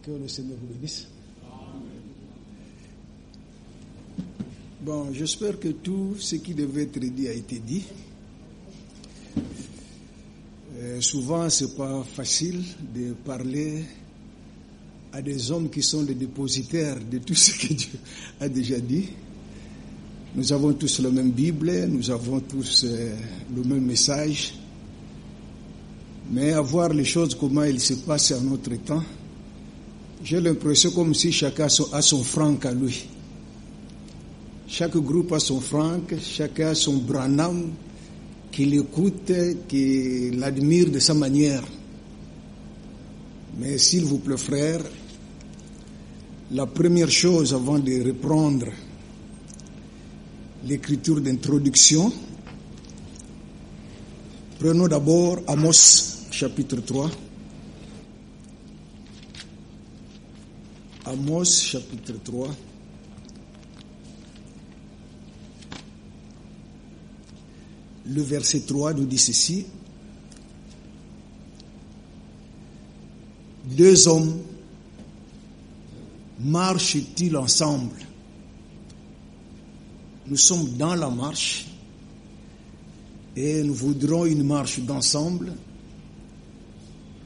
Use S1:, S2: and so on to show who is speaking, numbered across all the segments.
S1: Que le Seigneur vous bénisse. Bon, j'espère que tout ce qui devait être dit a été dit. Souvent, c'est pas facile de parler à des hommes qui sont les dépositaires de tout ce que Dieu a déjà dit. Nous avons tous la même Bible, nous avons tous le même message. Mais à voir les choses, comment il se passe à notre temps, j'ai l'impression comme si chacun a son franc à lui. Chaque groupe a son franc, chacun a son Branham qui l'écoute, qui l'admire de sa manière. Mais s'il vous plaît, frère, la première chose avant de reprendre l'écriture d'introduction, prenons d'abord Amos chapitre 3. Amos chapitre 3. Le verset 3 nous dit ceci. Deux hommes marchent-ils ensemble? Nous sommes dans la marche et nous voudrons une marche d'ensemble,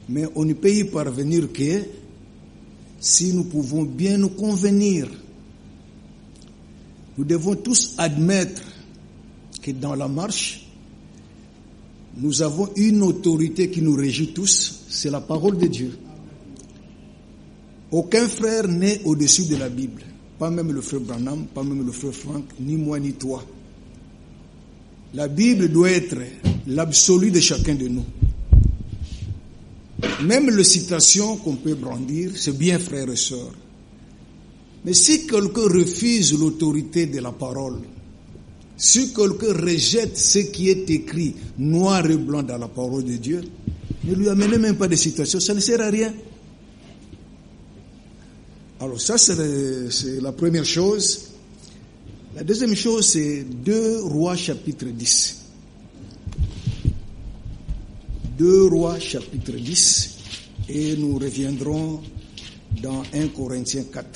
S1: mais on ne peut y parvenir que si nous pouvons bien nous convenir. Nous devons tous admettre que dans la marche, nous avons une autorité qui nous régit tous, c'est la parole de Dieu. Aucun frère n'est au-dessus de la Bible, pas même le frère Branham, pas même le frère Frank, ni moi ni toi. La Bible doit être l'absolu de chacun de nous. Même les citations qu'on peut brandir, c'est bien, frères et sœurs. Mais si quelqu'un refuse l'autorité de la parole, si quelqu'un rejette ce qui est écrit noir et blanc dans la parole de Dieu, ne lui amenez même pas de citations, ça ne sert à rien. Alors ça, c'est la première chose. La deuxième chose, c'est 2 Rois chapitre 10. 2 Rois chapitre 10, et nous reviendrons dans 1 Corinthiens 4.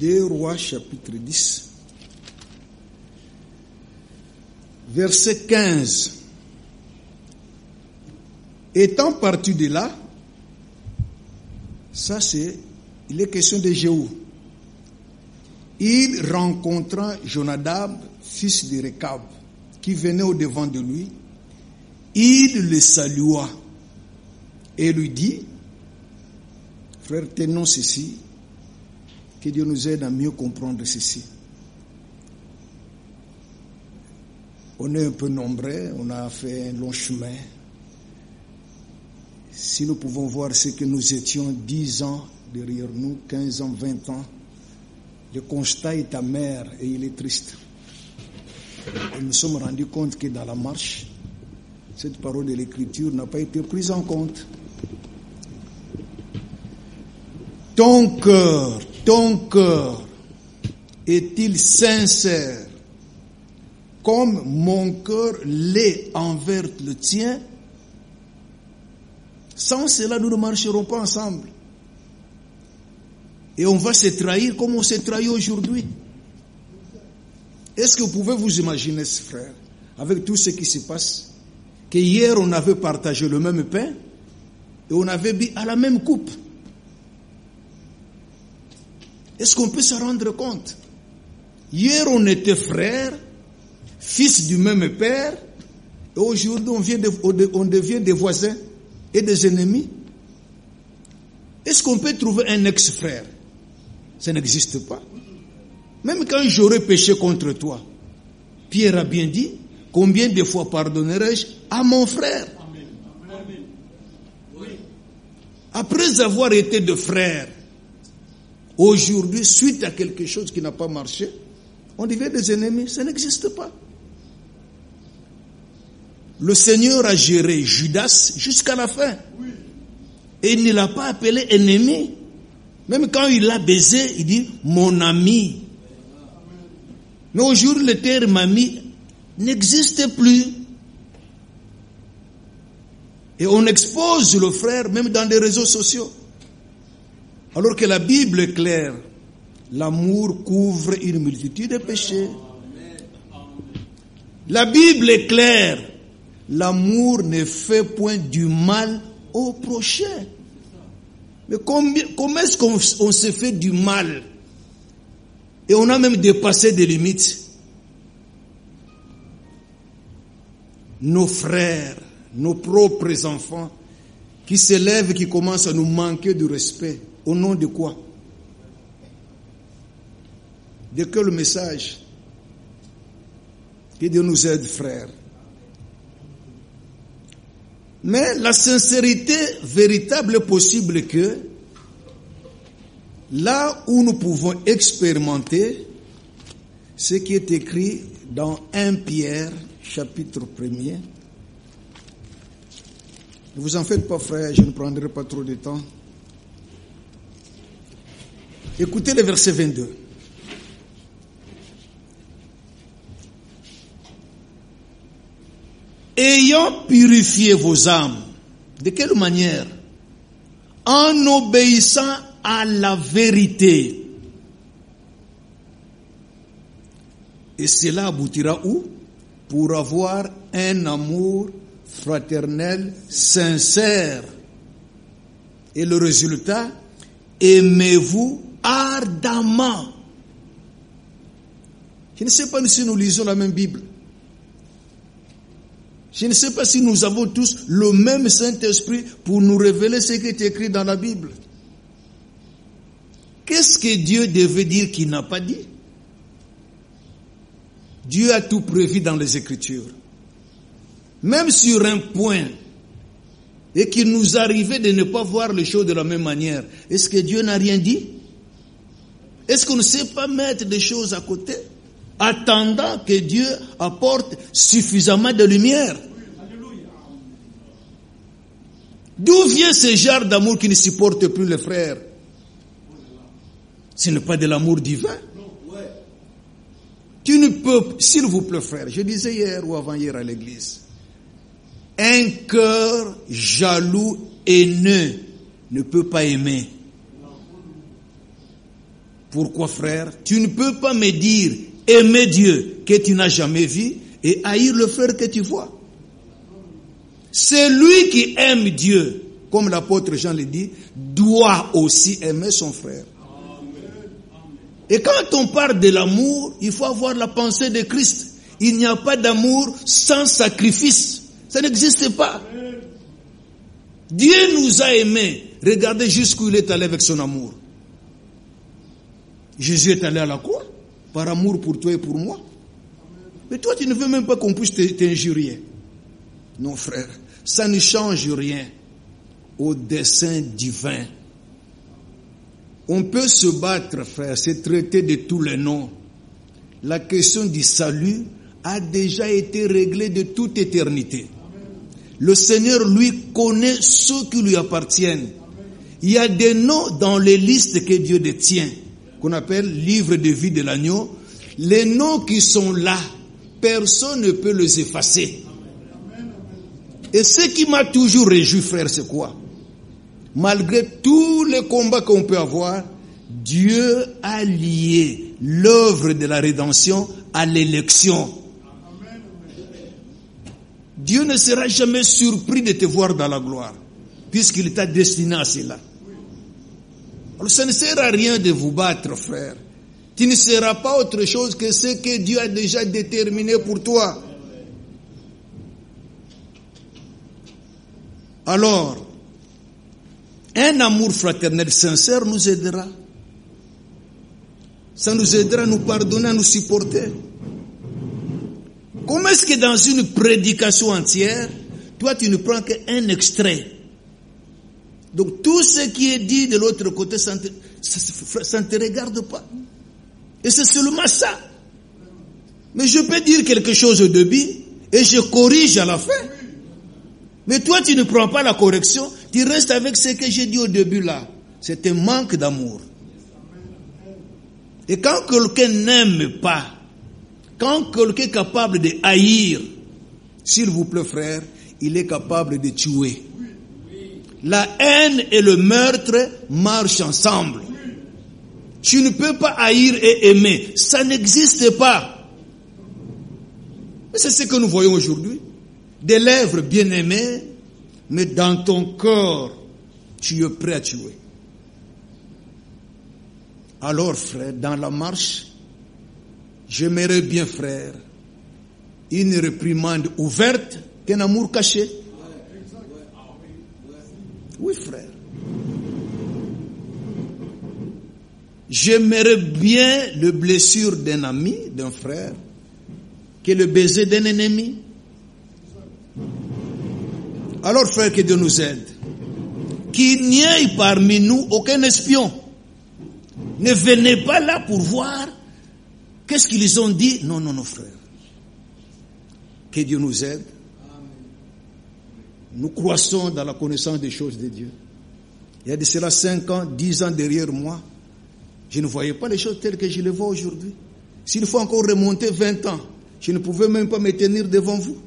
S1: Deux Rois chapitre 10, verset 15. Étant parti de là, ça il est question de Jéhu. Il rencontra Jonadab, fils de Rekab, qui venait au devant de lui. Il le salua et lui dit, frère, tenons ceci, que Dieu nous aide à mieux comprendre ceci. On est un peu nombreux, on a fait un long chemin. Si nous pouvons voir ce que nous étions 10 ans derrière nous, 15 ans, 20 ans, le constat est amer et il est triste. Et nous sommes rendus compte que dans la marche, cette parole de l'Écriture n'a pas été prise en compte. Ton cœur est-il sincère comme mon cœur l'est envers le tien? Sans cela, nous ne marcherons pas ensemble. Et on va se trahir comme on s'est trahi aujourd'hui. Est-ce que vous pouvez vous imaginer, frère, avec tout ce qui se passe, que hier on avait partagé le même pain et on avait bu à la même coupe? Est-ce qu'on peut se rendre compte? Hier on était frères, fils du même père, et aujourd'hui on devient des voisins et des ennemis. Est-ce qu'on peut trouver un ex-frère? Ça n'existe pas. Même quand j'aurais péché contre toi, Pierre a bien dit, combien de fois pardonnerai-je à mon frère? Amen. Oui. Après avoir été de frères, aujourd'hui, suite à quelque chose qui n'a pas marché, on devient des ennemis. Ça n'existe pas. Le Seigneur a géré Judas jusqu'à la fin. Et il ne l'a pas appelé ennemi. Même quand il l'a baisé, il dit « mon ami ». Mais aujourd'hui, le terme ami n'existe plus. Et on expose le frère même dans les réseaux sociaux. Alors que la Bible est claire. L'amour couvre une multitude de péchés. La Bible est claire. L'amour ne fait point du mal au prochain. Mais comment est-ce qu'on se fait du mal? Et on a même dépassé des limites. Nos frères, nos propres enfants, qui s'élèvent, qui commencent à nous manquer de respect. Au nom de quoi? De quel message? Que Dieu nous aide, frères. Mais la sincérité véritable est possible que là où nous pouvons expérimenter ce qui est écrit dans 1 Pierre, chapitre 1er. Ne vous en faites pas, frère, je ne prendrai pas trop de temps. Écoutez le verset 22. Ayant purifié vos âmes, de quelle manière? En obéissant à la vérité. Et cela aboutira où? Pour avoir un amour fraternel sincère. Et le résultat, aimez-vous ardemment. Je ne sais pas si nous lisons la même Bible. Je ne sais pas si nous avons tous le même Saint-Esprit pour nous révéler ce qui est écrit dans la Bible. Qu'est-ce que Dieu devait dire qu'il n'a pas dit? Dieu a tout prévu dans les Écritures. Même sur un point, et qu'il nous arrivait de ne pas voir les choses de la même manière, est-ce que Dieu n'a rien dit? Est-ce qu'on ne sait pas mettre des choses à côté, attendant que Dieu apporte suffisamment de lumière? D'où vient ce genre d'amour qui ne supporte plus les frères? Ce n'est pas de l'amour divin. Tu ne peux, s'il vous plaît frère, je disais hier ou avant-hier à l'église, un cœur jaloux, haineux, ne peut pas aimer. Pourquoi frère? Tu ne peux pas me dire aimer Dieu que tu n'as jamais vu et haïr le frère que tu vois. Celui qui aime Dieu, comme l'apôtre Jean le dit, doit aussi aimer son frère. Et quand on parle de l'amour, il faut avoir la pensée de Christ. Il n'y a pas d'amour sans sacrifice. Ça n'existe pas. Dieu nous a aimés. Regardez jusqu'où il est allé avec son amour. Jésus est allé à la croix par amour pour toi et pour moi. Mais toi, tu ne veux même pas qu'on puisse t'injurier. Non, frère, ça ne change rien au dessein divin. On peut se battre, frère, se traiter de tous les noms. La question du salut a déjà été réglée de toute éternité. Le Seigneur, lui, connaît ceux qui lui appartiennent. Il y a des noms dans les listes que Dieu détient, qu'on appelle livre de vie de l'agneau. Les noms qui sont là, personne ne peut les effacer. Et ce qui m'a toujours réjoui, frère, c'est quoi? Malgré tous les combats qu'on peut avoir, Dieu a lié l'œuvre de la rédemption à l'élection. Dieu ne sera jamais surpris de te voir dans la gloire, puisqu'il t'a destiné à cela. Alors ça ne sert à rien de vous battre, frère. Tu ne seras pas autre chose que ce que Dieu a déjà déterminé pour toi. Alors, un amour fraternel sincère nous aidera. Ça nous aidera à nous pardonner, à nous supporter. Comment est-ce que dans une prédication entière, toi tu ne prends qu'un extrait? Donc tout ce qui est dit de l'autre côté, ça ne te regarde pas. Et c'est seulement ça. Mais je peux dire quelque chose au début et je corrige à la fin. Mais toi tu ne prends pas la correction, tu restes avec ce que j'ai dit au début là. C'est un manque d'amour. Et quand quelqu'un n'aime pas, Quand quelqu'un est capable de haïr, s'il vous plaît frère, il est capable de tuer. La haine et le meurtre marchent ensemble. Tu ne peux pas haïr et aimer. Ça n'existe pas. Mais c'est ce que nous voyons aujourd'hui. Des lèvres bien aimées, mais dans ton cœur, tu es prêt à tuer. Alors frère, dans la marche, j'aimerais bien frère, une réprimande ouverte qu'un amour caché. Oui frère. J'aimerais bien le blessure d'un ami, d'un frère, que le baiser d'un ennemi. Alors frère, que Dieu nous aide. Qu'il n'y ait parmi nous aucun espion. Ne venez pas là pour voir qu'est-ce qu'ils ont dit. Non, non, non frère. Que Dieu nous aide. Nous croissons dans la connaissance des choses de Dieu. Il y a de cela 5 ans, 10 ans derrière moi, je ne voyais pas les choses telles que je les vois aujourd'hui. S'il faut encore remonter 20 ans, je ne pouvais même pas me tenir devant vous.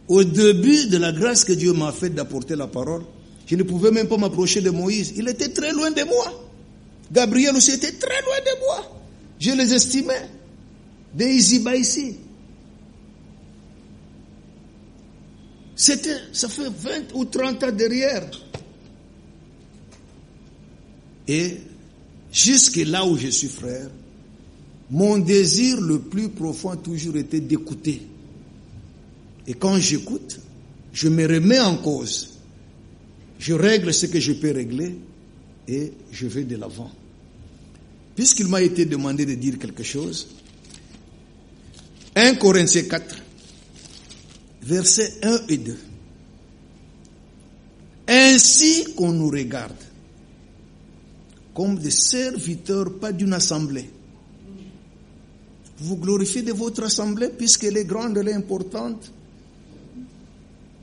S1: Au début de la grâce que Dieu m'a faite d'apporter la parole, je ne pouvais même pas m'approcher de Moïse. Il était très loin de moi. Gabriel aussi était très loin de moi. Je les estimais. Des Iziba ici. Ça fait 20 ou 30 ans derrière. Et jusque là où je suis frère, mon désir le plus profond a toujours été d'écouter. Et quand j'écoute, je me remets en cause. Je règle ce que je peux régler et je vais de l'avant. Puisqu'il m'a été demandé de dire quelque chose, 1 Corinthiens 4, versets 1 et 2. Ainsi qu'on nous regarde comme des serviteurs, pas d'une assemblée. Vous glorifiez de votre assemblée puisqu'elle est grande, elle est importante.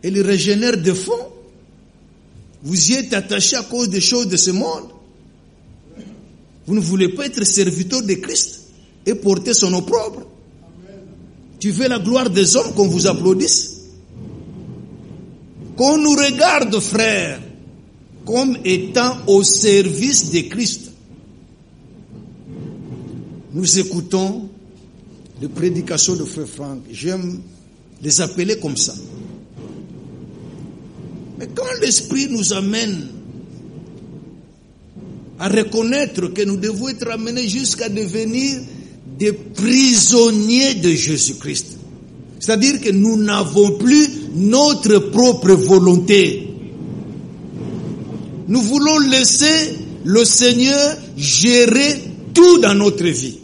S1: Elle régénère de fond. Vous y êtes attaché à cause des choses de ce monde. Vous ne voulez pas être serviteur de Christ et porter son opprobre. Tu veux la gloire des hommes qu'on vous applaudisse? Qu'on nous regarde, frère, comme étant au service de Christ. Nous écoutons les prédications de Frère Franck. J'aime les appeler comme ça. Mais quand l'Esprit nous amène à reconnaître que nous devons être amenés jusqu'à devenir des prisonniers de Jésus-Christ, c'est-à-dire que nous n'avons plus notre propre volonté. Nous voulons laisser le Seigneur gérer tout dans notre vie.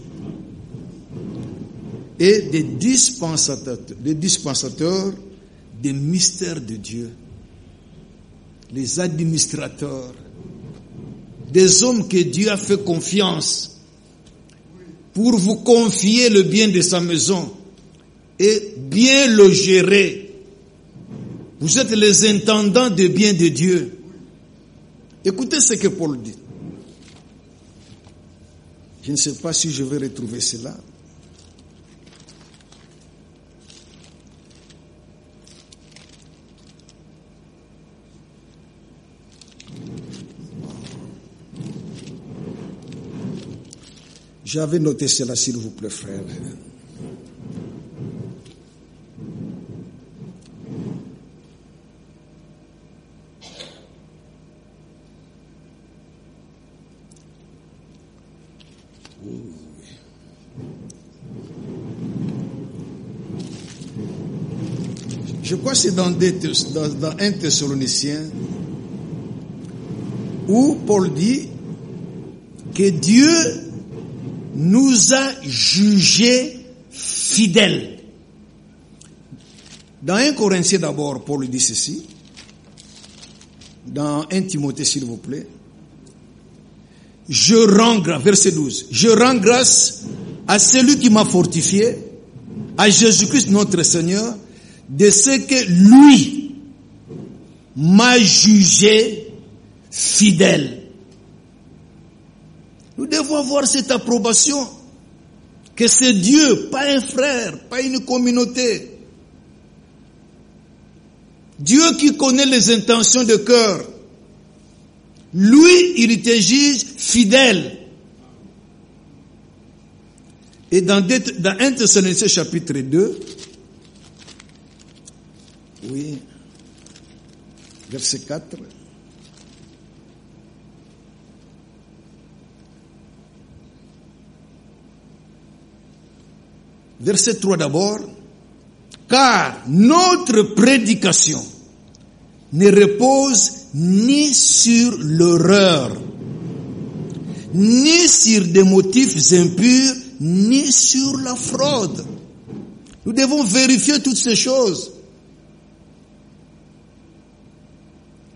S1: Et des dispensateurs des mystères de Dieu, les administrateurs, des hommes que Dieu a fait confiance pour vous confier le bien de sa maison et bien le gérer. Vous êtes les intendants des biens de Dieu. Écoutez ce que Paul dit. Je ne sais pas si je vais retrouver cela. J'avais noté cela, s'il vous plaît, frère. Je crois que c'est dans 1 Thessaloniciens où Paul dit que Dieu nous a jugés fidèles. Dans 1 Corinthiens d'abord, Paul dit ceci. Dans 1 Timothée, s'il vous plaît. Je rends grâce, verset 12. Je rends grâce à celui qui m'a fortifié, à Jésus-Christ notre Seigneur, de ce que lui m'a jugé fidèle. Nous devons avoir cette approbation. que c'est Dieu, pas un frère, pas une communauté. Dieu qui connaît les intentions de cœur. Lui, il te juge fidèle. Et dans 1 Thessaloniciens chapitre 2, oui, verset 4. Verset 3 d'abord. Car notre prédication ne repose ni sur l'erreur, ni sur des motifs impurs, ni sur la fraude. Nous devons vérifier toutes ces choses.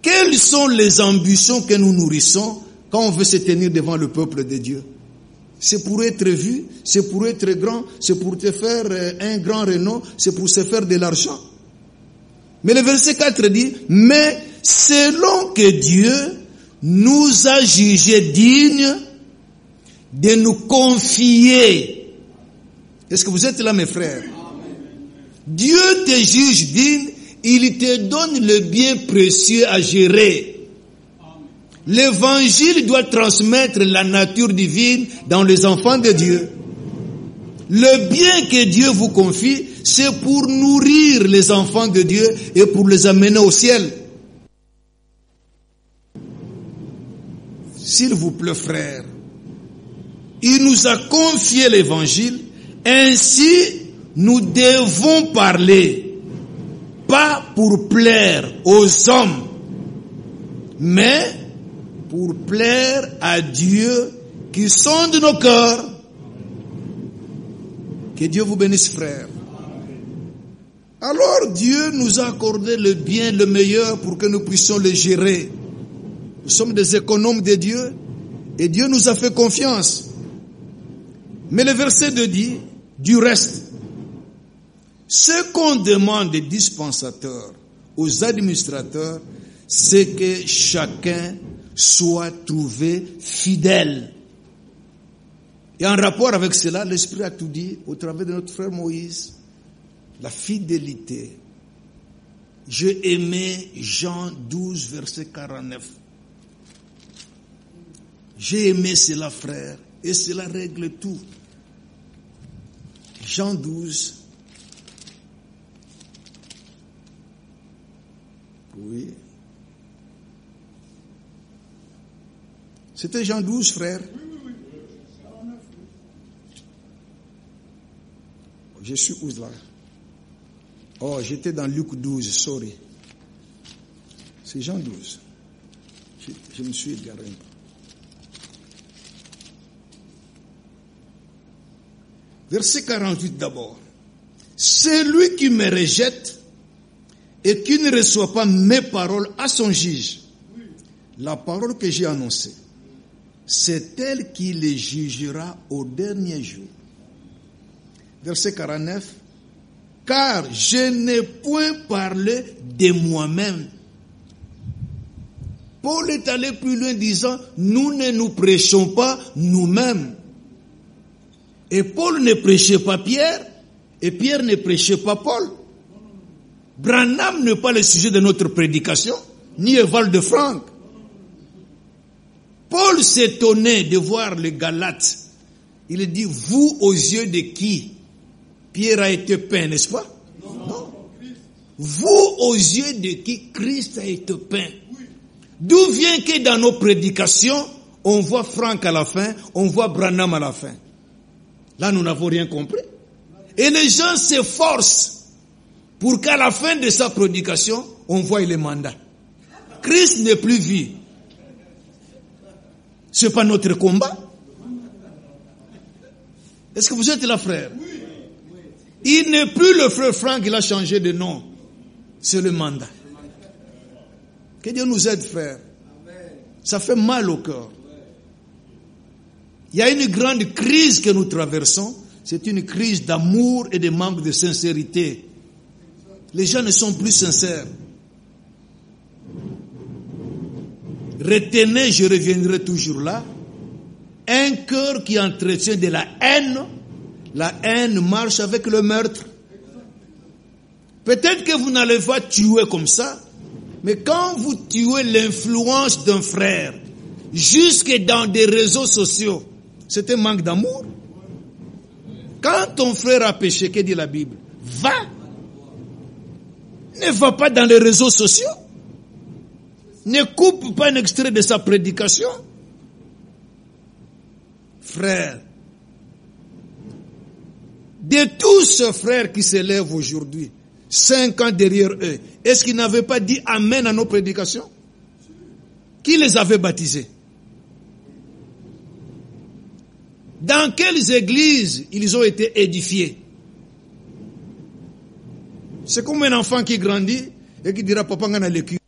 S1: Quelles sont les ambitions que nous nourrissons quand on veut se tenir devant le peuple de Dieu? C'est pour être vu, c'est pour être grand, c'est pour te faire un grand renom, c'est pour se faire de l'argent. Mais le verset 4 dit, mais selon que Dieu nous a jugés dignes de nous confier. Est-ce que vous êtes là, mes frères? Dieu te juge digne, il te donne le bien précieux à gérer. L'évangile doit transmettre la nature divine dans les enfants de Dieu. Le bien que Dieu vous confie, c'est pour nourrir les enfants de Dieu et pour les amener au ciel. S'il vous plaît, frères, il nous a confié l'évangile, ainsi nous devons parler, pas pour plaire aux hommes, mais pour plaire à Dieu qui sonde nos cœurs. Que Dieu vous bénisse, frères. Alors Dieu nous a accordé le bien, le meilleur pour que nous puissions le gérer. Nous sommes des économes de Dieu et Dieu nous a fait confiance. Mais le verset 2 dit, du reste, ce qu'on demande des dispensateurs aux administrateurs, c'est que chacun soit trouvé fidèle. Et en rapport avec cela, l'Esprit a tout dit au travers de notre frère Moïse. La fidélité. J'ai aimé Jean 12, verset 49. J'ai aimé cela, frère, et cela règle tout. Jean 12. Oui. C'était Jean 12, frère. Je suis où là? Oh, j'étais dans Luc 12, sorry. C'est Jean 12. Je me suis égaré. Verset 48 d'abord. Celui qui me rejette et qui ne reçoit pas mes paroles à son juge, la parole que j'ai annoncée, c'est elle qui les jugera au dernier jour. Verset 49. Car je n'ai point parlé de moi-même. Paul est allé plus loin disant, nous ne nous prêchons pas nous-mêmes. Et Paul ne prêchait pas Pierre, et Pierre ne prêchait pas Paul. Branham n'est pas le sujet de notre prédication, ni Eval de Franck. Paul s'étonnait de voir les Galates. Il dit, vous aux yeux de qui Pierre a été peint, n'est-ce pas? Non. Vous aux yeux de qui Christ a été peint. D'où vient que dans nos prédications, on voit Franck à la fin, on voit Branham à la fin. Là, nous n'avons rien compris. Et les gens s'efforcent pour qu'à la fin de sa prédication, on voie les mandats. Christ n'est plus vu. C'est pas notre combat. Est-ce que vous êtes là, frère? Il n'est plus le frère Franck, il a changé de nom. C'est le mandat. Que Dieu nous aide, frère. Ça fait mal au cœur. Il y a une grande crise que nous traversons. C'est une crise d'amour et de manque de sincérité. Les gens ne sont plus sincères. Retenez, je reviendrai toujours là, un cœur qui entretient de la haine, La haine marche avec le meurtre. Peut-être que vous n'allez pas tuer comme ça, mais quand vous tuez l'influence d'un frère, jusque dans des réseaux sociaux, c'est un manque d'amour. Quand ton frère a péché, que dit la Bible? Va! Ne va pas dans les réseaux sociaux. Ne coupe pas un extrait de sa prédication. Frère, de tous ces frères qui s'élèvent aujourd'hui, 5 ans derrière eux, est-ce qu'ils n'avaient pas dit Amen à nos prédications? Qui les avait baptisés? Dans quelles églises ils ont été édifiés? C'est comme un enfant qui grandit et qui dira Papa, on a le cul.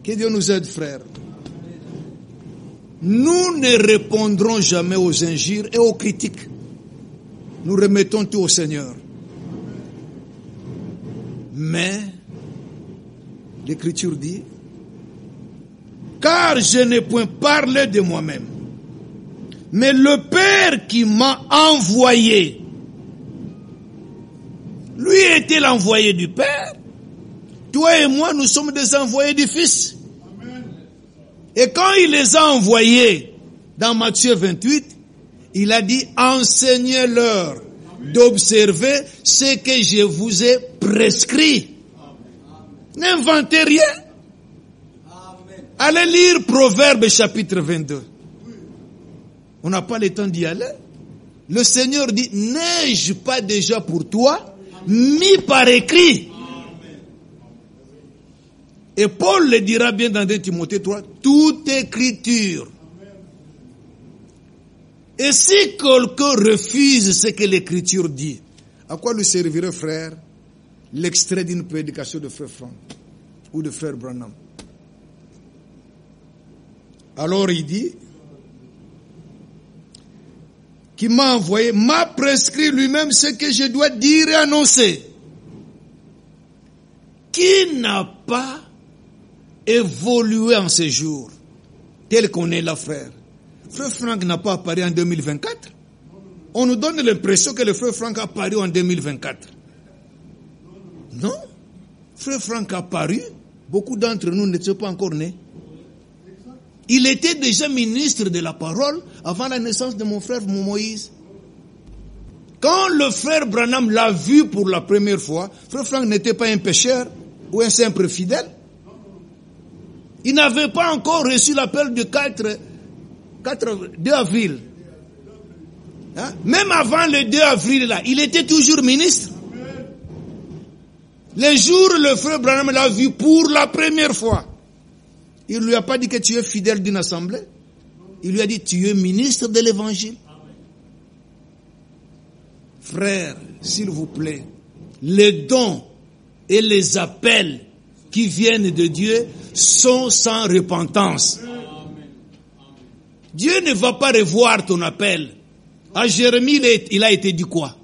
S1: Que Dieu nous aide, frères. Nous ne répondrons jamais aux injures et aux critiques. Nous remettons tout au Seigneur. Mais, l'Écriture dit, car je n'ai point parlé de moi-même, mais le Père qui m'a envoyé, lui était l'envoyé du Père. Toi et moi, nous sommes des envoyés du Fils. Et quand il les a envoyés, dans Matthieu 28, il a dit, enseignez-leur d'observer ce que je vous ai prescrit. N'inventez rien. Allez lire Proverbes chapitre 22. On n'a pas le temps d'y aller. Le Seigneur dit, n'ai-je pas déjà pour toi mis par écrit? Et Paul le dira bien dans 2 Timothée 3, toute écriture. Et si quelqu'un refuse ce que l'écriture dit, à quoi lui servirait, frère, l'extrait d'une prédication de frère Franck ou de frère Branham? Alors il dit, qui m'a envoyé, m'a prescrit lui-même ce que je dois dire et annoncer. Qui n'a pas évolué en ces jours, tel qu'on est là, frère? Frère Franck n'a pas apparu en 2024. On nous donne l'impression que le frère Franck a apparu en 2024. Non. Frère Franck a apparu, beaucoup d'entre nous n'étaient pas encore nés. Il était déjà ministre de la parole avant la naissance de mon frère Moïse. Quand le frère Branham l'a vu pour la première fois, frère Franck n'était pas un pécheur ou un simple fidèle. Il n'avait pas encore reçu l'appel du 2 avril. Hein? Même avant le 2 avril, là, il était toujours ministre. Le jour où le frère Branham l'a vu pour la première fois, il ne lui a pas dit que tu es fidèle d'une assemblée. Il lui a dit, tu es ministre de l'évangile. Frère, s'il vous plaît, les dons et les appels qui viennent de Dieu sont sans repentance. Dieu ne va pas revoir ton appel. À Jérémie, il a été dit quoi?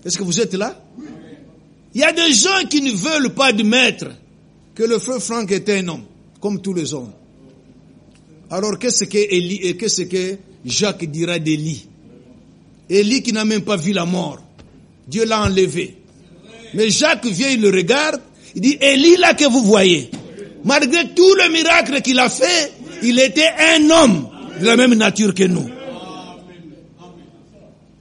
S1: Est-ce que vous êtes là? Il y a des gens qui ne veulent pas admettre que le frère Franck était un homme, comme tous les hommes. Alors qu'est-ce que Élie et qu'est-ce que Jacques dira d'Élie? Élie qui n'a même pas vu la mort. Dieu l'a enlevé. Mais Jacques vient, il le regarde, il dit, Élie là que vous voyez, malgré tout le miracle qu'il a fait, il était un homme de la même nature que nous.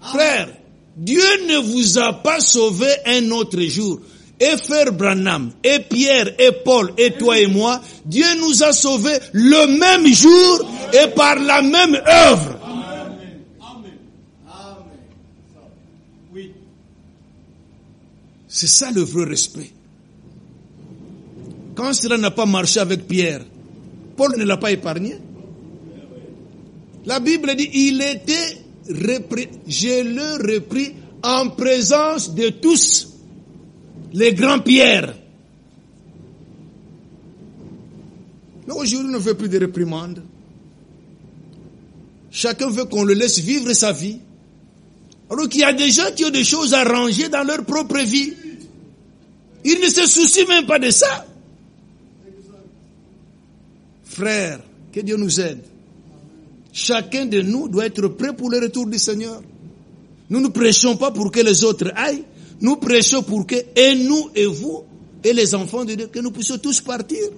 S1: Frère, Dieu ne vous a pas sauvé un autre jour. Et frère Branham, et Pierre, et Paul, et toi et moi, Dieu nous a sauvés le même jour et par la même œuvre. C'est ça le vrai respect. Quand cela n'a pas marché avec Pierre, Paul ne l'a pas épargné. La Bible dit, il était repris, je le repris en présence de tous, les grands pierres. Mais aujourd'hui, on ne veut plus de réprimandes. Chacun veut qu'on le laisse vivre sa vie. Alors qu'il y a des gens qui ont des choses à ranger dans leur propre vie. Ils ne se soucient même pas de ça. Frères, que Dieu nous aide. chacun de nous doit être prêt pour le retour du Seigneur. Nous ne prêchons pas pour que les autres aillent, nous prêchons pour que, et nous et vous, et les enfants de Dieu, que nous puissions tous partir.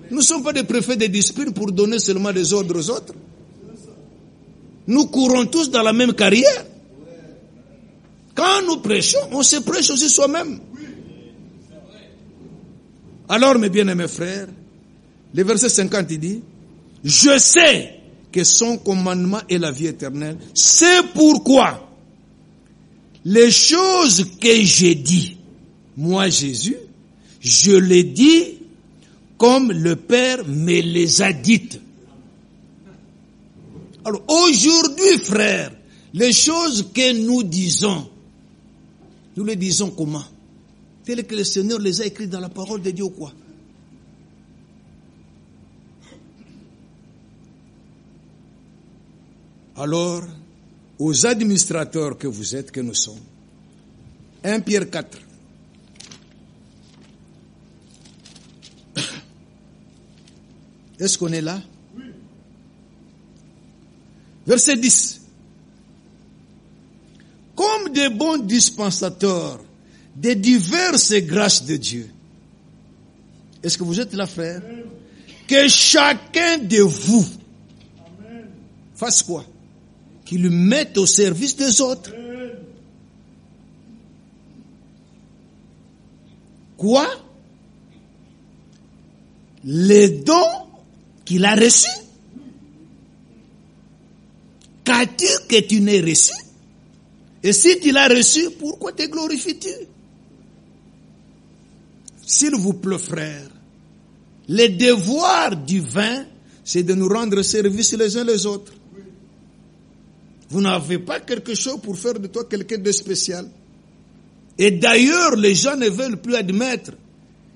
S1: Nous ne sommes pas des préfets de discipline pour donner seulement des ordres aux autres. Nous courons tous dans la même carrière. Quand nous prêchons, on se prêche aussi soi-même. Alors, mes bien-aimés frères, le verset 50, il dit, « Je sais que son commandement est la vie éternelle. C'est pourquoi les choses que j'ai dit, moi Jésus, je les dis comme le Père me les a dites. » Alors aujourd'hui, frères, les choses que nous disons, nous les disons comment? Tel que le Seigneur les a écrites dans la parole de Dieu ou quoi? Alors, aux administrateurs que vous êtes, que nous sommes, 1 Pierre 4. Est-ce qu'on est là? Oui. Verset 10. Comme des bons dispensateurs des diverses grâces de Dieu. Est-ce que vous êtes là, frère? Amen. Que chacun de vous Amen. Fasse quoi? Qu'il mette au service des autres. Amen. Quoi? Les dons qu'il a reçus. Qu'as-tu que tu n'aies reçu? Et si tu l'as reçu, pourquoi te glorifies-tu? S'il vous plaît, frère, le devoir divin, c'est de nous rendre service les uns les autres. Vous n'avez pas quelque chose pour faire de toi quelqu'un de spécial. Et d'ailleurs, les gens ne veulent plus admettre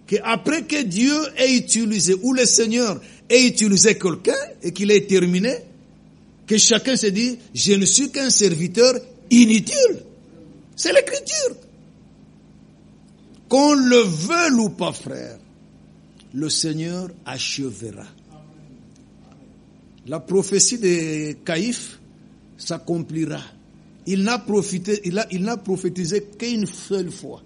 S1: qu'après que Dieu ait utilisé, ou le Seigneur ait utilisé quelqu'un et qu'il ait terminé, que chacun se dit, je ne suis qu'un serviteur inutile. C'est l'écriture. Qu'on le veuille ou pas, frère, le Seigneur achèvera. La prophétie de Caïphe s'accomplira. Il n'a prophétisé qu'une seule fois.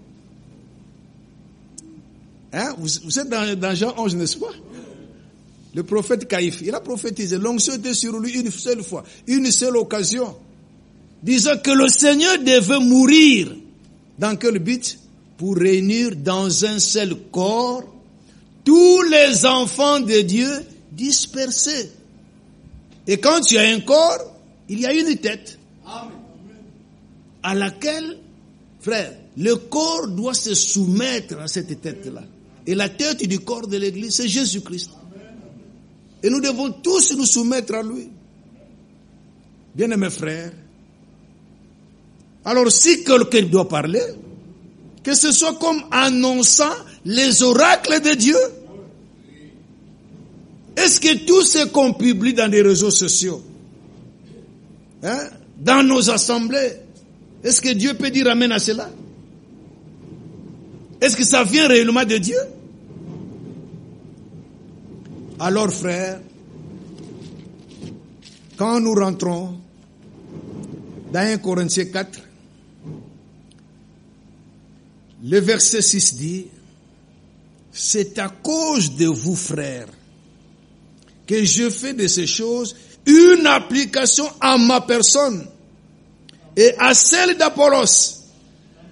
S1: Hein? Vous êtes dans Jean 11, n'est-ce pas? Le prophète Caïphe, il a prophétisé. L'onction était sur lui une seule fois, une seule occasion. Disant que le Seigneur devait mourir. Dans quel but? Pour réunir dans un seul corps tous les enfants de Dieu dispersés. Et quand tu as un corps, il y a une tête. Amen. À laquelle, frère, le corps doit se soumettre à cette tête-là. Et la tête du corps de l'Église, c'est Jésus-Christ. Et nous devons tous nous soumettre à lui. Bien-aimés frères, alors si quelqu'un doit parler, que ce soit comme annonçant les oracles de Dieu. Est-ce que tout ce qu'on publie dans les réseaux sociaux, hein, dans nos assemblées, est-ce que Dieu peut dire amen à cela? Est-ce que ça vient réellement de Dieu? Alors, frères, quand nous rentrons dans 1 Corinthiens 4, le verset 6 dit, c'est à cause de vous, frères, que je fais de ces choses une application à ma personne et à celle d'Apollos,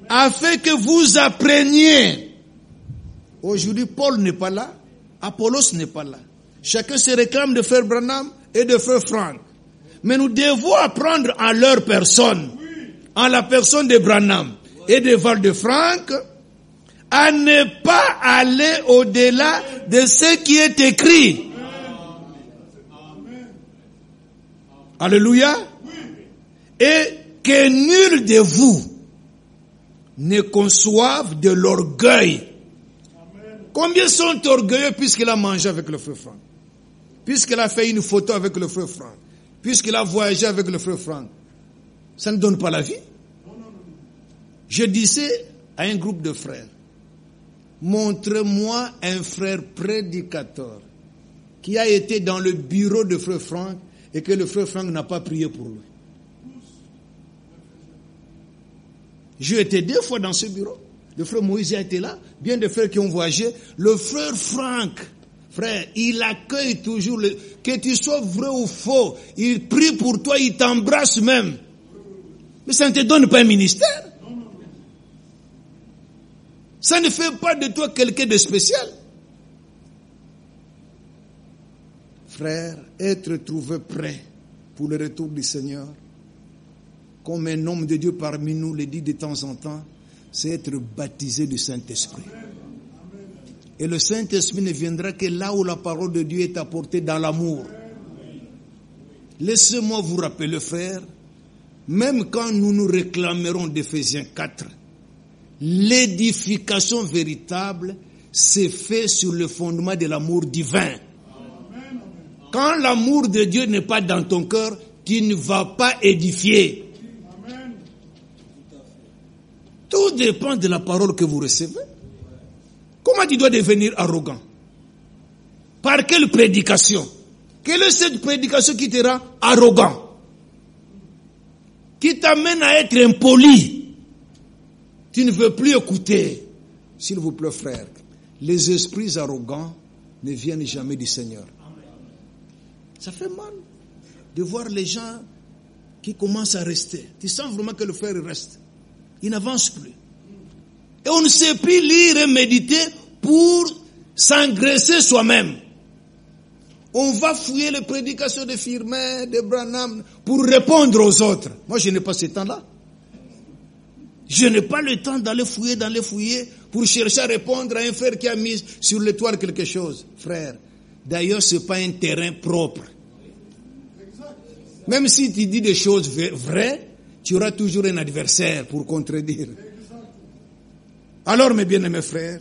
S1: afin que vous appreniez. Aujourd'hui, Paul n'est pas là, Apollos n'est pas là. Chacun se réclame de frère Branham et de frère Frank. Mais nous devons apprendre à leur personne, en la personne de Branham et de Val de Frank, à ne pas aller au-delà de ce qui est écrit. Alléluia. Et que nul de vous ne conçoive de l'orgueil. Combien sont orgueilleux puisqu'il a mangé avec le frère Franck, puisqu'il a fait une photo avec le frère Franck, puisqu'il a voyagé avec le frère Franck? Ça ne donne pas la vie. Je disais à un groupe de frères, montrez-moi un frère prédicateur qui a été dans le bureau de frère Franck et que le frère Franck n'a pas prié pour lui. J'ai été 2 fois dans ce bureau. Le frère Moïse a été là. Bien des frères qui ont voyagé. Le frère Franck, frère, il accueille toujours, que tu sois vrai ou faux. Il prie pour toi, il t'embrasse même. Mais ça ne te donne pas un ministère. Ça ne fait pas de toi quelqu'un de spécial. Frère, être trouvé prêt pour le retour du Seigneur, comme un homme de Dieu parmi nous le dit de temps en temps, c'est être baptisé du Saint-Esprit. Et le Saint-Esprit ne viendra que là où la parole de Dieu est apportée dans l'amour. Laissez-moi vous rappeler, frère, même quand nous nous réclamerons d'Éphésiens 4, l'édification véritable s'est faite sur le fondement de l'amour divin. Quand l'amour de Dieu n'est pas dans ton cœur, tu ne vas pas édifier. Tout dépend de la parole que vous recevez. Comment tu dois devenir arrogant? Par quelle prédication? Quelle est cette prédication qui te rend arrogant? Qui t'amène à être impoli? Tu ne veux plus écouter. S'il vous plaît, frère, les esprits arrogants ne viennent jamais du Seigneur. Ça fait mal de voir les gens qui commencent à rester. Tu sens vraiment que le frère reste. Il n'avance plus. Et on ne sait plus lire et méditer pour s'engraisser soi-même. On va fouiller les prédications de Firmin, de Branham, pour répondre aux autres. Moi, je n'ai pas ce temps-là. Je n'ai pas le temps d'aller fouiller dans les fouillers pour chercher à répondre à un frère qui a mis sur l'étoile quelque chose. Frère, d'ailleurs, ce n'est pas un terrain propre. Même si tu dis des choses vraies, tu auras toujours un adversaire pour contredire. Alors, mes bien-aimés frères,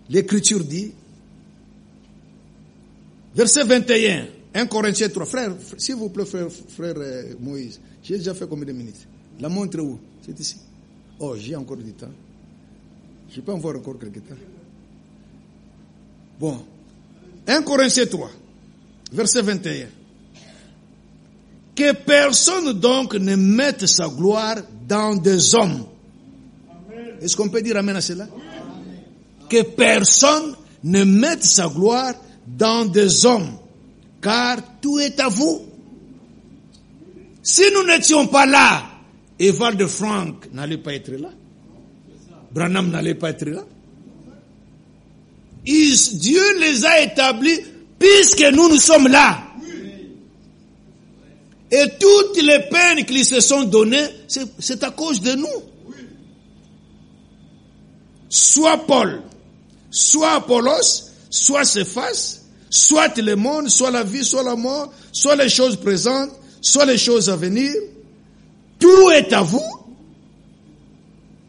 S1: l'Écriture dit, verset 21, 1 Corinthiens 3, frère, s'il vous plaît, frère Moïse, j'ai déjà fait combien de minutes? La montre où? C'est ici. Oh, j'ai encore du temps. Je peux en voir encore quelques temps. Bon, 1 Corinthiens 3, verset 21. Que personne donc ne mette sa gloire dans des hommes. Est-ce qu'on peut dire amen à cela? Que personne ne mette sa gloire dans des hommes, car tout est à vous. Si nous n'étions pas là, Evald de Franck n'allait pas être là. Branham n'allait pas être là. Dieu les a établis puisque nous sommes là. Et toutes les peines qu'ils se sont données, c'est à cause de nous. Soit Paul, soit Apollos, soit Céphas, soit le monde, soit la vie, soit la mort, soit les choses présentes, soit les choses à venir. Tout est à vous.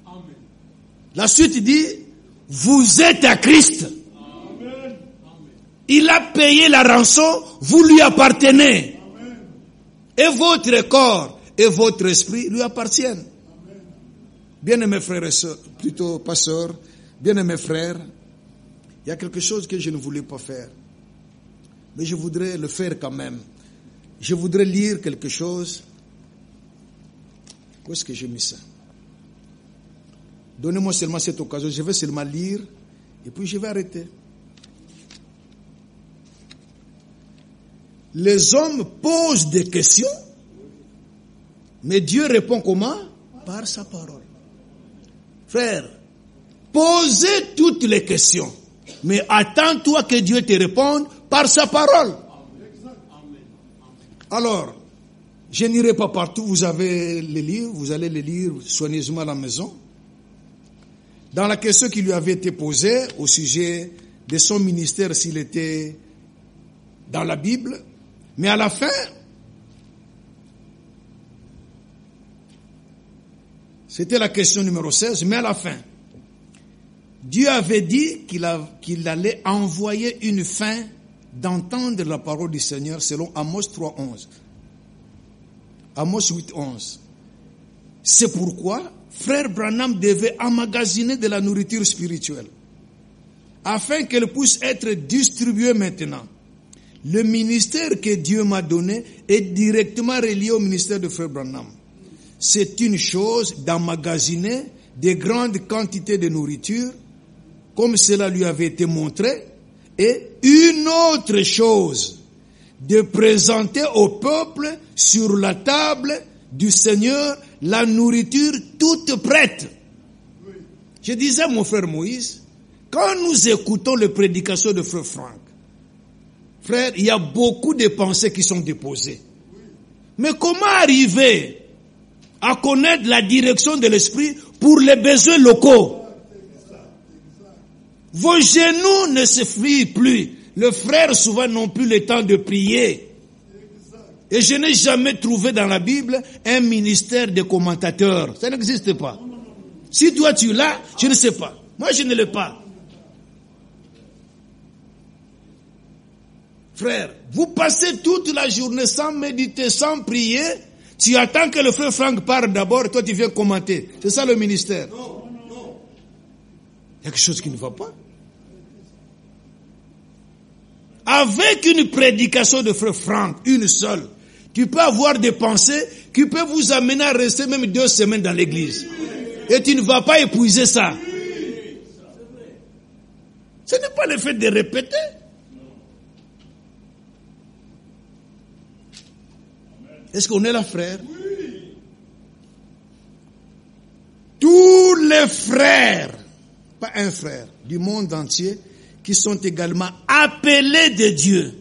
S1: Amen. La suite dit, vous êtes à Christ. Amen. Il a payé la rançon, vous lui appartenez. Et votre corps et votre esprit lui appartiennent. Bien-aimés frères et sœurs, plutôt pas sœurs, bien-aimés frères, il y a quelque chose que je ne voulais pas faire. Mais je voudrais le faire quand même. Je voudrais lire quelque chose. Où est-ce que j'ai mis ça? Donnez-moi seulement cette occasion. Je vais seulement lire et puis je vais arrêter. Les hommes posent des questions, mais Dieu répond comment? Par sa parole. Frère, posez toutes les questions, mais attends-toi que Dieu te réponde par sa parole. Alors, je n'irai pas partout, vous avez les livres, vous allez les lire soigneusement à la maison. Dans la question qui lui avait été posée au sujet de son ministère, s'il était dans la Bible, mais à la fin, c'était la question numéro 16, mais à la fin, Dieu avait dit qu'il allait envoyer une fin d'entendre la parole du Seigneur selon Amos 3:11. Amos 8:11. C'est pourquoi frère Branham devait emmagasiner de la nourriture spirituelle. afin qu'elle puisse être distribuée maintenant. Le ministère que Dieu m'a donné est directement relié au ministère de Frère Branham. C'est une chose d'emmagasiner des grandes quantités de nourriture, comme cela lui avait été montré, et une autre chose, de présenter au peuple sur la table du Seigneur la nourriture toute prête. Je disais à mon frère Moïse, quand nous écoutons les prédications de Frère Franck, frère, il y a beaucoup de pensées qui sont déposées. Mais comment arriver à connaître la direction de l'esprit pour les besoins locaux? Vos genoux ne se frient plus. Les frères souvent n'ont plus le temps de prier. Et je n'ai jamais trouvé dans la Bible un ministère de commentateurs. Ça n'existe pas. Si toi tu l'as, je ne sais pas. Moi je ne l'ai pas. Frère, vous passez toute la journée sans méditer, sans prier. Tu attends que le frère Franck parle d'abord et toi tu viens commenter. C'est ça le ministère. Il y a quelque chose qui ne va pas. Avec une prédication de frère Franck, une seule, tu peux avoir des pensées qui peuvent vous amener à rester même 2 semaines dans l'église. Et tu ne vas pas épuiser ça. Ce n'est pas le fait de répéter. Est-ce qu'on est là, frère? Tous les frères, pas un frère, du monde entier, qui sont également appelés de Dieu.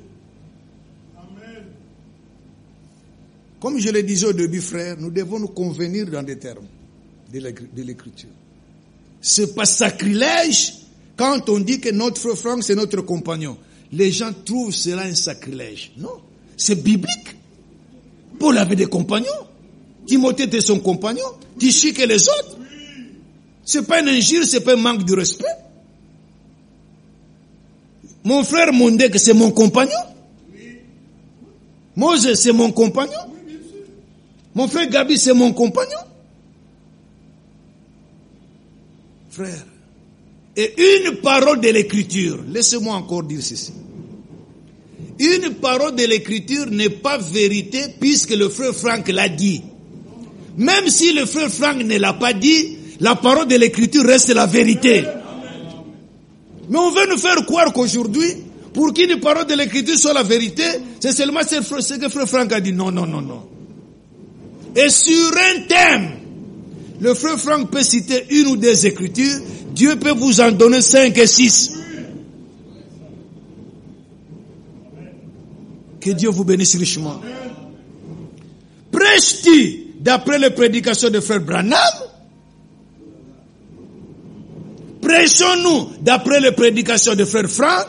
S1: Amen. Comme je le disais au début, frère, nous devons nous convenir dans des termes de l'écriture. C'est pas sacrilège quand on dit que notre frère Franck c'est notre compagnon. Les gens trouvent cela un sacrilège. Non, c'est biblique. Paul avait des compagnons. Timothée était son compagnon. Tychik et les autres. C'est pas une injure, c'est pas un manque de respect. Mon frère Mondek, c'est mon compagnon. Moses, c'est mon compagnon. Mon frère Gabi, c'est mon compagnon. Frère. Et une parole de l'écriture. Laissez-moi encore dire ceci. Une parole de l'écriture n'est pas vérité puisque le frère Franck l'a dit. Même si le frère Franck ne l'a pas dit, la parole de l'écriture reste la vérité. Mais on veut nous faire croire qu'aujourd'hui, pour qu'une parole de l'écriture soit la vérité, c'est seulement ce que frère Franck a dit. Non, non, non, non. Et sur un thème, le frère Franck peut citer une ou deux écritures, Dieu peut vous en donner 5 et 6. Que Dieu vous bénisse richement. Prêches-tu d'après les prédications de frère Branham? Prêchons-nous d'après les prédications de frère Franck?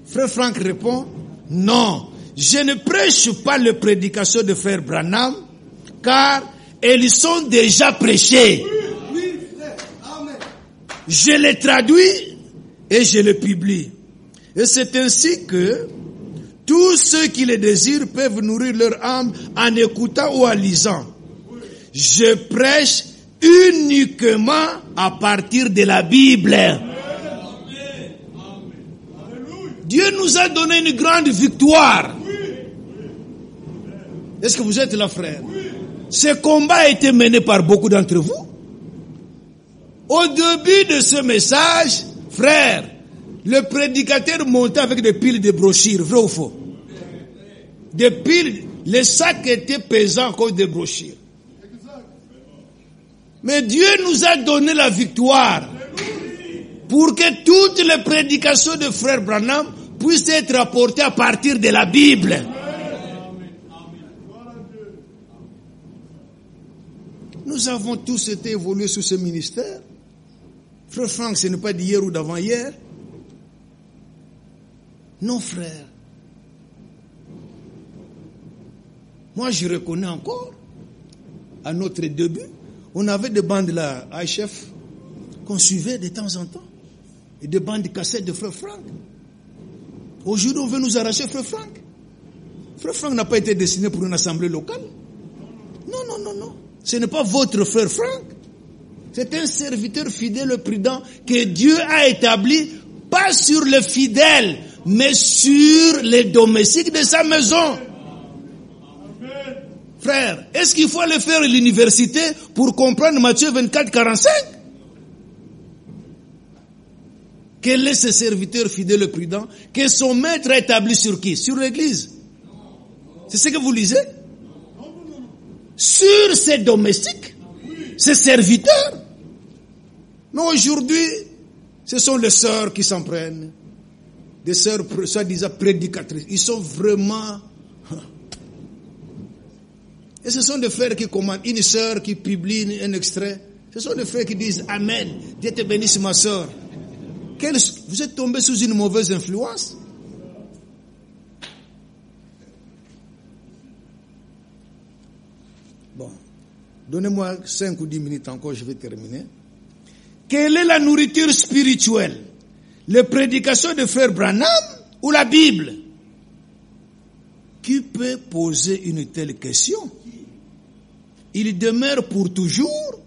S1: Frère Franck répond, non, je ne prêche pas les prédications de frère Branham, car elles sont déjà prêchées. Je les traduis et je les publie. Et c'est ainsi que tous ceux qui les désirent peuvent nourrir leur âme en écoutant ou en lisant. Je prêche uniquement à partir de la Bible. Dieu nous a donné une grande victoire. Est-ce que vous êtes là, frère? Ce combat a été mené par beaucoup d'entre vous. Au début de ce message, frère, le prédicateur montait avec des piles de brochures, vrai ou faux? Des piles, les sacs étaient pesants à cause des brochures. Mais Dieu nous a donné la victoire pour que toutes les prédications de frère Branham puissent être apportées à partir de la Bible. Nous avons tous été évolués sous ce ministère. Frère Franck, ce n'est pas d'hier ou d'avant-hier. Non, frère. Moi, je reconnais encore, à notre début, on avait des bandes là, à chef, qu'on suivait de temps en temps. Et des bandes de cassettes de frère Franck. Aujourd'hui, on veut nous arracher frère Franck. Frère Franck n'a pas été destiné pour une assemblée locale. Non, non, non, non. Ce n'est pas votre frère Franck. C'est un serviteur fidèle et prudent que Dieu a établi, pas sur les fidèles, mais sur les domestiques de sa maison. Frère, est-ce qu'il faut aller faire l'université pour comprendre Matthieu 24, 45? Quel est ce serviteur fidèle et prudent que son maître a établi sur qui? Sur l'église. C'est ce que vous lisez? Sur ses domestiques, ses serviteurs. Mais aujourd'hui, ce sont les sœurs qui s'en prennent. Des sœurs, soi-disant prédicatrices. Ils sont vraiment... Et ce sont des frères qui commandent. Une sœur qui publie un extrait. Ce sont des frères qui disent « Amen, Dieu te bénisse ma sœur ». Vous êtes tombé sous une mauvaise influence. Bon, donnez-moi 5 ou 10 minutes encore, je vais terminer. Quelle est la nourriture spirituelle? Les prédications de frère Branham ou la Bible? Qui peut poser une telle question? Il demeure pour toujours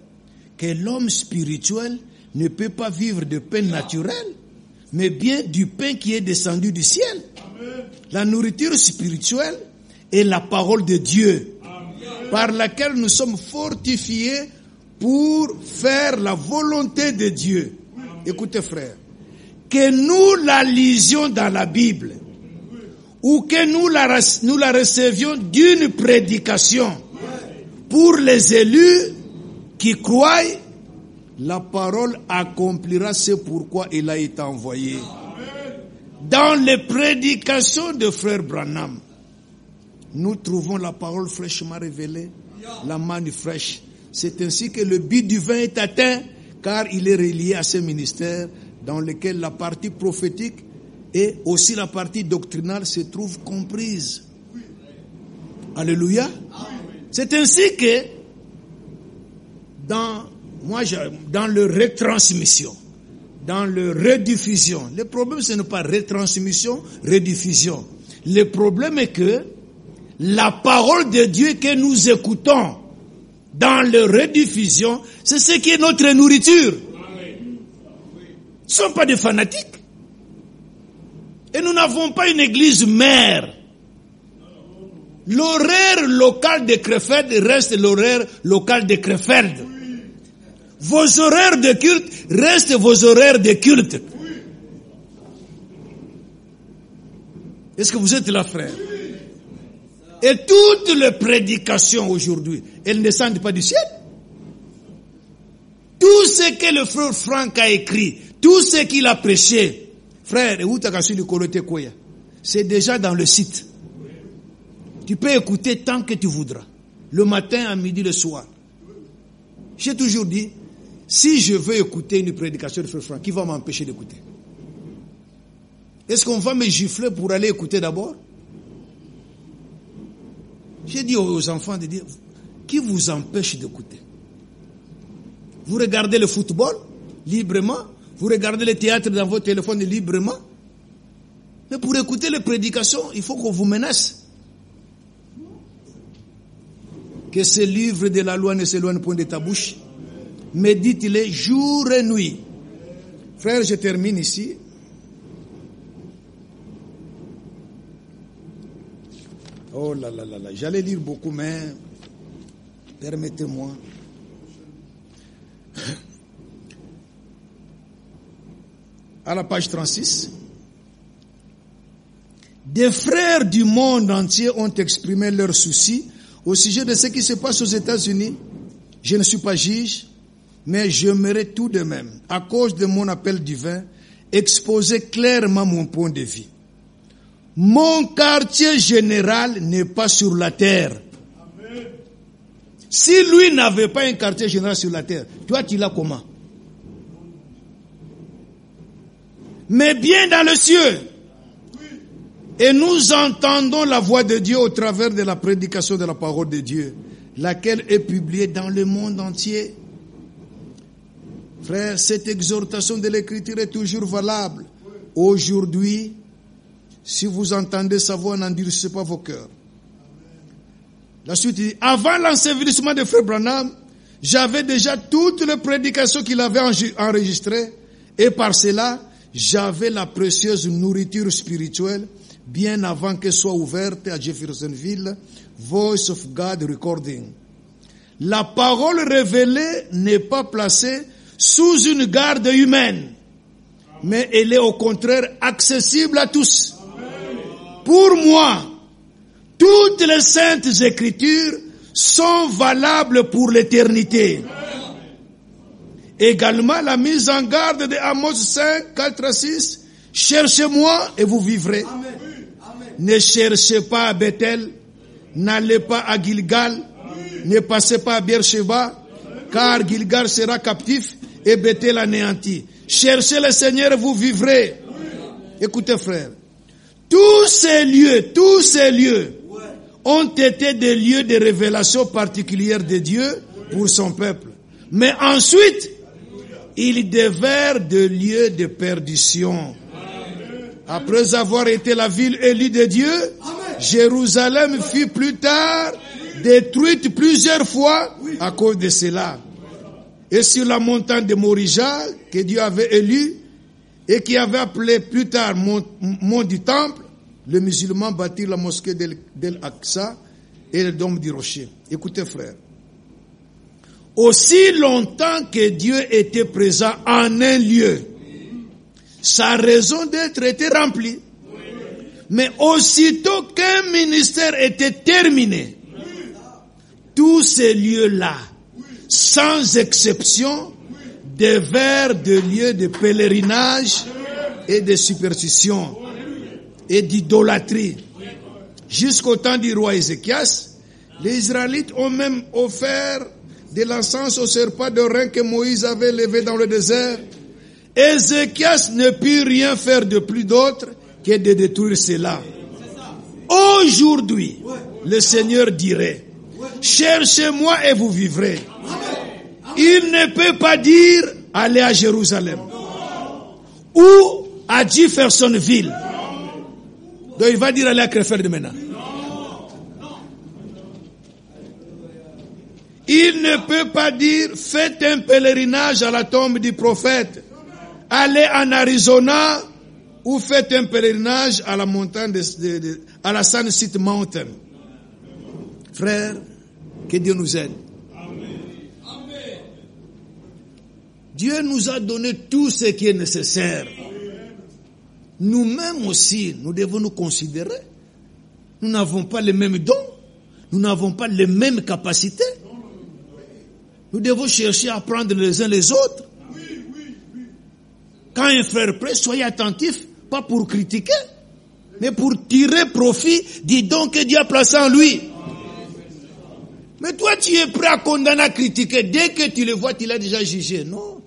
S1: que l'homme spirituel ne peut pas vivre de pain naturel, mais bien du pain qui est descendu du ciel. Amen. La nourriture spirituelle est la parole de Dieu, Amen, par laquelle nous sommes fortifiés pour faire la volonté de Dieu. Oui. Écoutez frère, que nous la lisions dans la Bible, oui, ou que nous la recevions d'une prédication, oui, pour les élus qui croient, la parole accomplira ce pourquoi il a été envoyé. Dans les prédications de frère Branham, nous trouvons la parole fraîchement révélée, la manne fraîche. C'est ainsi que le but divin est atteint, car il est relié à ce ministère dans lequel la partie prophétique et aussi la partie doctrinale se trouvent comprises. Alléluia. C'est ainsi que dans le retransmission, dans le rediffusion, le problème ce n'est pas retransmission, rediffusion. Le problème est que la parole de Dieu que nous écoutons dans le rediffusion, c'est ce qui est notre nourriture. Nous ne sommes pas des fanatiques. Et nous n'avons pas une église mère. L'horaire local de Krefeld reste l'horaire local de Krefeld. Vos horaires de culte restent vos horaires de culte. Est-ce que vous êtes là, frère? Et toutes les prédications aujourd'hui, elles ne descendent pas du ciel. Tout ce que le frère Franck a écrit, tout ce qu'il a prêché, frère, c'est déjà dans le site. Tu peux écouter tant que tu voudras. Le matin, à midi, le soir. J'ai toujours dit, si je veux écouter une prédication de frère Franck, qui va m'empêcher d'écouter? Est-ce qu'on va me gifler pour aller écouter d'abord? J'ai dit aux enfants de dire, qui vous empêche d'écouter? Vous regardez le football librement, vous regardez le théâtre dans votre téléphone librement, mais pour écouter les prédications, il faut qu'on vous menace. Que ce livre de la loi ne s'éloigne point de ta bouche. Médite-les jour et nuit. Frère, je termine ici. Oh là là là là, j'allais lire beaucoup, mais permettez-moi. À la page 36. Des frères du monde entier ont exprimé leurs soucis au sujet de ce qui se passe aux États-Unis. Je ne suis pas juge, mais j'aimerais tout de même, à cause de mon appel divin, exposer clairement mon point de vue. Mon quartier général n'est pas sur la terre. Amen. Si lui n'avait pas un quartier général sur la terre, toi tu l'as comment? Mais bien dans le cieux. Et nous entendons la voix de Dieu au travers de la prédication de la parole de Dieu, laquelle est publiée dans le monde entier. Frère, cette exhortation de l'Écriture est toujours valable. Aujourd'hui, si vous entendez sa voix, n'endurcissez pas vos cœurs. La suite dit, avant l'ensevelissement de frère Branham, J'avais déjà toutes les prédications qu'il avait enregistrées et par cela, j'avais la précieuse nourriture spirituelle bien avant qu'elle soit ouverte à Jeffersonville, Voice of God Recording. La parole révélée n'est pas placée sous une garde humaine, mais elle est au contraire accessible à tous. Pour moi, toutes les saintes écritures sont valables pour l'éternité. Également, la mise en garde de Amos 5, 4 à 6, cherchez-moi et vous vivrez. Ne cherchez pas à Bethel, n'allez pas à Gilgal, ne passez pas à Beersheba, car Gilgal sera captif et Bethel anéanti. Cherchez le Seigneur et vous vivrez. Écoutez frère, tous ces lieux ont été des lieux de révélation particulière de Dieu pour son peuple. Mais ensuite, ils devinrent des lieux de perdition. Après avoir été la ville élue de Dieu, Jérusalem fut plus tard détruite plusieurs fois à cause de cela. Et sur la montagne de Morija, que Dieu avait élue, et qui avait appelé plus tard mont du temple, les musulmans bâtirent la mosquée d'Al-Aqsa et le dôme du rocher. Écoutez frère, aussi longtemps que Dieu était présent en un lieu, sa raison d'être était remplie. Mais aussitôt qu'un ministère était terminé, tous ces lieux-là, sans exception, devinrent des lieux de pèlerinage et de superstition et d'idolâtrie. Jusqu'au temps du roi Ézéchias, les Israélites ont même offert de l'encens au serpent de rein que Moïse avait levé dans le désert. Ézéchias ne put rien faire de plus d'autre que de détruire cela. Aujourd'hui, le Seigneur dirait, cherchez-moi et vous vivrez. Il ne peut pas dire, allez à Jérusalem ou à Jeffersonville. Donc il va dire, allez à Krefeld maintenant. Il ne peut pas dire, faites un pèlerinage à la tombe du prophète. Allez en Arizona ou faites un pèlerinage à la montagne à la Sunset Mountain. Frères, que Dieu nous aide. Dieu nous a donné tout ce qui est nécessaire. Nous-mêmes aussi, nous devons nous considérer. Nous n'avons pas les mêmes dons. Nous n'avons pas les mêmes capacités. Nous devons chercher à apprendre les uns les autres. Quand un frère prêche, soyez attentifs, pas pour critiquer, mais pour tirer profit du don que Dieu a placé en lui. Mais toi, tu es prêt à condamner, à critiquer. Dès que tu le vois, tu l'as déjà jugé. Non.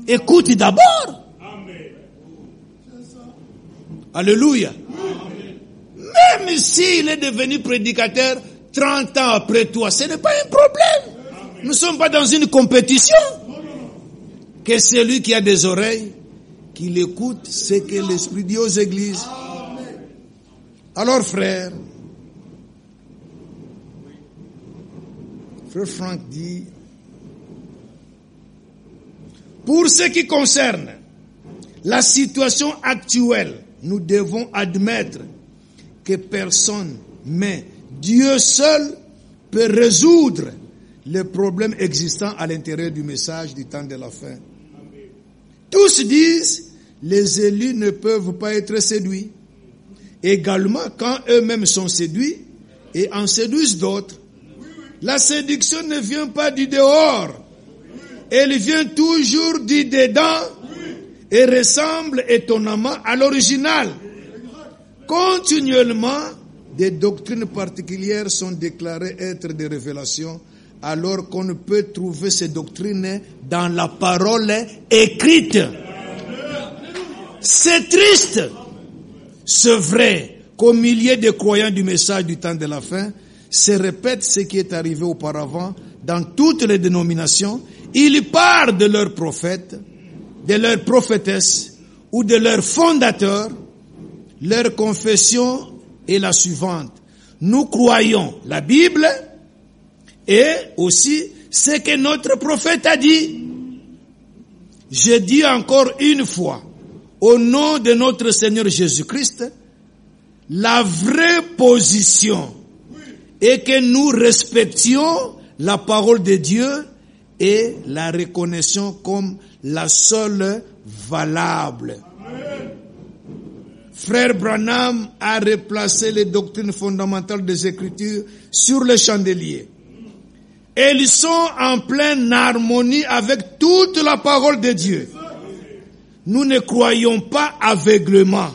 S1: Écoute d'abord. Alléluia. Même s'il est devenu prédicateur 30 ans après toi, ce n'est pas un problème. Nous ne sommes pas dans une compétition. Que celui qui a des oreilles, qu'il écoute ce que l'Esprit dit aux églises. Alors frère Franck dit, pour ce qui concerne la situation actuelle, nous devons admettre que personne, mais Dieu seul, peut résoudre les problèmes existants à l'intérieur du message du temps de la fin. Tous disent, les élus ne peuvent pas être séduits. Également, quand eux-mêmes sont séduits et en séduisent d'autres, la séduction ne vient pas du dehors. Elle vient toujours du dedans et ressemble étonnamment à l'original. Continuellement, des doctrines particulières sont déclarées être des révélations, alors qu'on ne peut trouver ces doctrines dans la parole écrite. C'est triste. C'est vrai qu'au milieu des croyants du message du temps de la fin, se répète ce qui est arrivé auparavant dans toutes les dénominations. Ils parlent de leurs prophètes, de leurs prophétesses ou de leurs fondateurs. Leur confession est la suivante. Nous croyons la Bible et aussi ce que notre prophète a dit. Je dis encore une fois, au nom de notre Seigneur Jésus-Christ, la vraie position est que nous respections la parole de Dieu et la reconnaissons comme la seule valable. Frère Branham a replacé les doctrines fondamentales des Écritures sur le chandelier. Elles sont en pleine harmonie avec toute la parole de Dieu. Nous ne croyons pas aveuglément,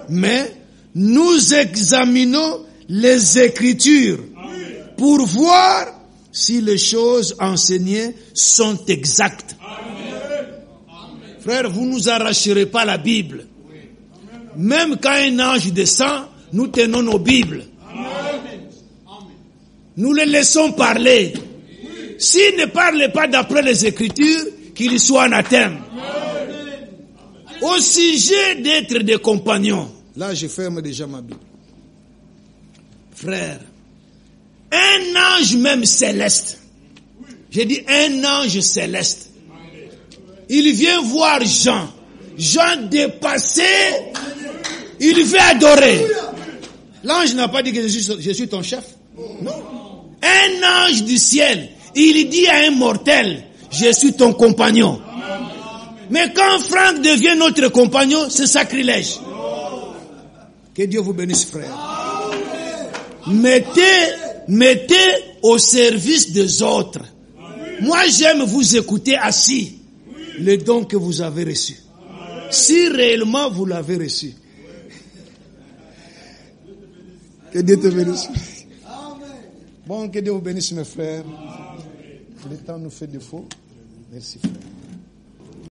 S1: mais nous examinons les Écritures pour voir si les choses enseignées sont exactes. Frère, vous ne nous arracherez pas la Bible. Même quand un ange descend, nous tenons nos Bibles. Nous les laissons parler. S'ils ne parlent pas d'après les Écritures, qu'ils soient anathèmes. Au sujet d'être des compagnons. Là, je ferme déjà ma Bible. Frère, un ange même céleste. J'ai dit un ange céleste. Il vient voir Jean. Jean dépassé. Il veut adorer. L'ange n'a pas dit que je suis ton chef. Non. Un ange du ciel, il dit à un mortel, je suis ton compagnon. Mais quand Franck devient notre compagnon, c'est sacrilège. Que Dieu vous bénisse, frère. Mettez au service des autres. Moi, j'aime vous écouter assis. Le don que vous avez reçu. Si réellement vous l'avez reçu. Que Dieu te bénisse. Bon, que Dieu vous bénisse, mes frères. Le temps nous fait défaut. Merci, frère.